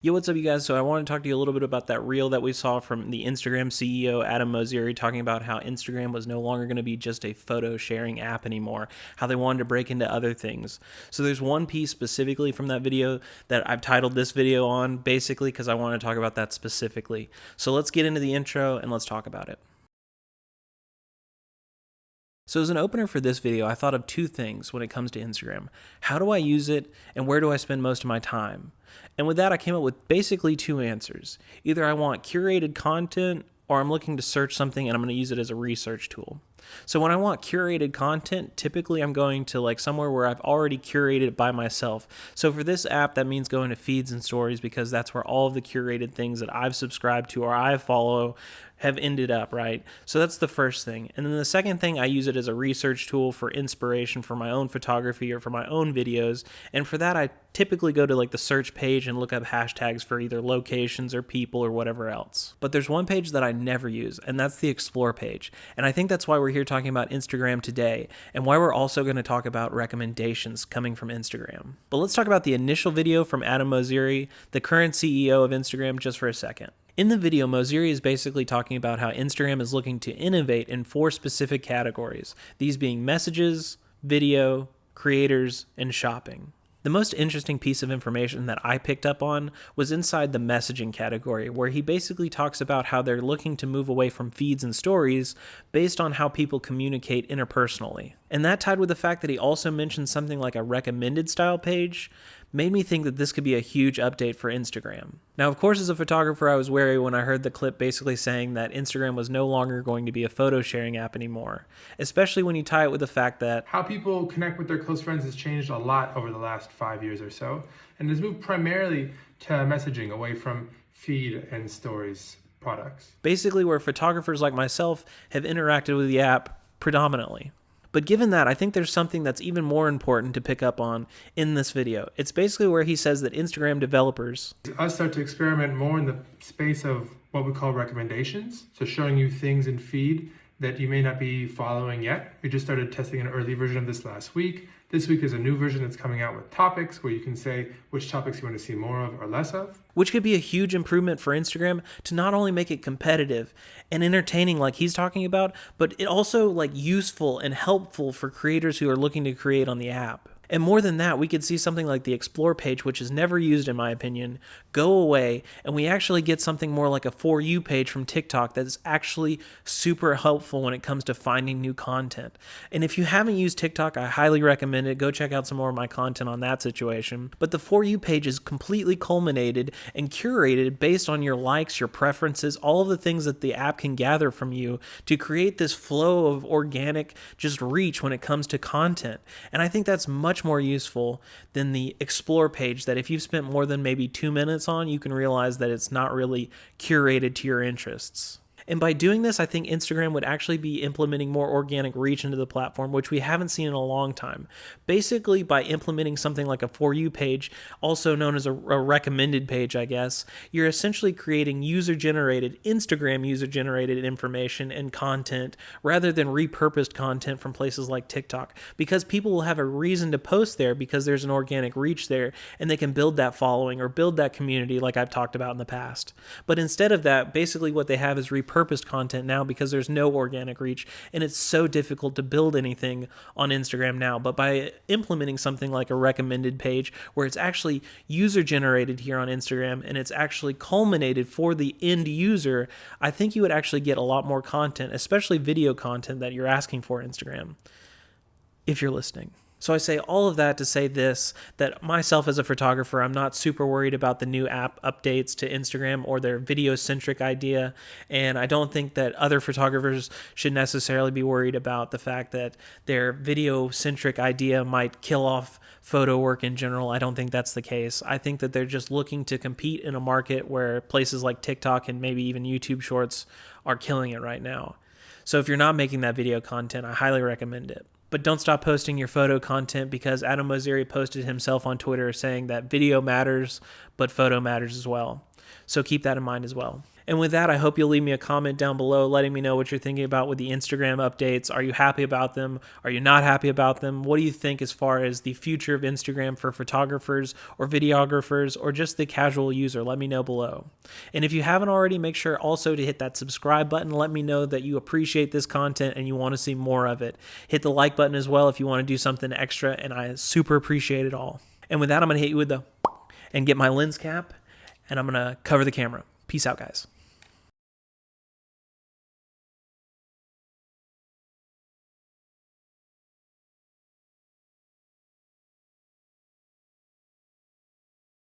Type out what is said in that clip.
Yo, what's up, you guys? So I want to talk to you a little bit about that reel that we saw from the Instagram CEO, Adam Mosseri, talking about how Instagram was no longer going to be just a photo sharing app anymore, how they wanted to break into other things. So there's one piece specifically from that video that I've titled this video on, basically because I want to talk about that specifically. So let's get into the intro and let's talk about it. So as an opener for this video, I thought of two things when it comes to Instagram. How do I use it, and where do I spend most of my time? And with that, I came up with basically two answers. Either I want curated content, or I'm looking to search something and I'm going to use it as a research tool. So when I want curated content, typically I'm going to like somewhere where I've already curated it by myself. So for this app, that means going to feeds and stories, because that's where all of the curated things that I've subscribed to or I follow have ended up, right? So that's the first thing. And then the second thing, I use it as a research tool for inspiration for my own photography or for my own videos. And for that, I typically go to like the search page and look up hashtags for either locations or people or whatever else. But there's one page that I never use, and that's the explore page. And I think that's why we're here talking about Instagram today, and why we're also going to talk about recommendations coming from Instagram. But let's talk about the initial video from Adam Mosseri, the current CEO of Instagram, just for a second. In the video, Mosseri is basically talking about how Instagram is looking to innovate in 4 specific categories, these being messages, video, creators, and shopping. The most interesting piece of information that I picked up on was inside the messaging category, where he basically talks about how they're looking to move away from feeds and stories based on how people communicate interpersonally. And that, tied with the fact that he also mentioned something like a recommended style page, made me think that this could be a huge update for Instagram. Now, of course, as a photographer, I was wary when I heard the clip basically saying that Instagram was no longer going to be a photo sharing app anymore, especially when you tie it with the fact that how people connect with their close friends has changed a lot over the last 5 years or so, and has moved primarily to messaging away from feed and stories products. Basically where photographers like myself have interacted with the app predominantly. But given that, I think there's something that's even more important to pick up on in this video. It's basically where he says that Instagram developers Us start to experiment more in the space of what we call recommendations. So showing you things in feed that you may not be following yet. We just started testing an early version of this last week. This week is a new version that's coming out with topics, where you can say which topics you want to see more of or less of. Which could be a huge improvement for Instagram to not only make it competitive and entertaining like he's talking about, but it also like useful and helpful for creators who are looking to create on the app. And more than that, we could see something like the explore page, which is never used in my opinion, go away, and we actually get something more like a For You page from TikTok that's actually super helpful when it comes to finding new content. And if you haven't used TikTok, I highly recommend it. Go check out some more of my content on that situation. But the For You page is completely culminated and curated based on your likes, your preferences, all of the things that the app can gather from you to create this flow of organic just reach when it comes to content. And I think that's much more useful than the explore page that if you've spent more than maybe 2 minutes on, you can realize that it's not really curated to your interests. And by doing this, I think Instagram would actually be implementing more organic reach into the platform, which we haven't seen in a long time. Basically, by implementing something like a For You page, also known as a recommended page, I guess, you're essentially creating user-generated, Instagram user-generated information and content rather than repurposed content from places like TikTok, because people will have a reason to post there because there's an organic reach there and they can build that following or build that community like I've talked about in the past. But instead of that, basically what they have is repurposed content now because there's no organic reach and it's so difficult to build anything on Instagram now. But by implementing something like a recommended page where it's actually user generated here on Instagram and it's actually culminated for the end user, I think you would actually get a lot more content, especially video content that you're asking for Instagram, if you're listening. So I say all of that to say this, that myself as a photographer, I'm not super worried about the new app updates to Instagram or their video-centric idea, and I don't think that other photographers should necessarily be worried about the fact that their video-centric idea might kill off photo work in general. I don't think that's the case. I think that they're just looking to compete in a market where places like TikTok and maybe even YouTube Shorts are killing it right now. So if you're not making that video content, I highly recommend it. But don't stop posting your photo content, because Adam Mosseri posted himself on Twitter saying that video matters, but photo matters as well. So keep that in mind as well. And with that, I hope you'll leave me a comment down below letting me know what you're thinking about with the Instagram updates. Are you happy about them? Are you not happy about them? What do you think as far as the future of Instagram for photographers or videographers or just the casual user? Let me know below. And if you haven't already, make sure also to hit that subscribe button. Let me know that you appreciate this content and you want to see more of it. Hit the like button as well if you want to do something extra, and I super appreciate it all. And with that, I'm going to hit you with and get my lens cap, and I'm going to cover the camera. Peace out, guys.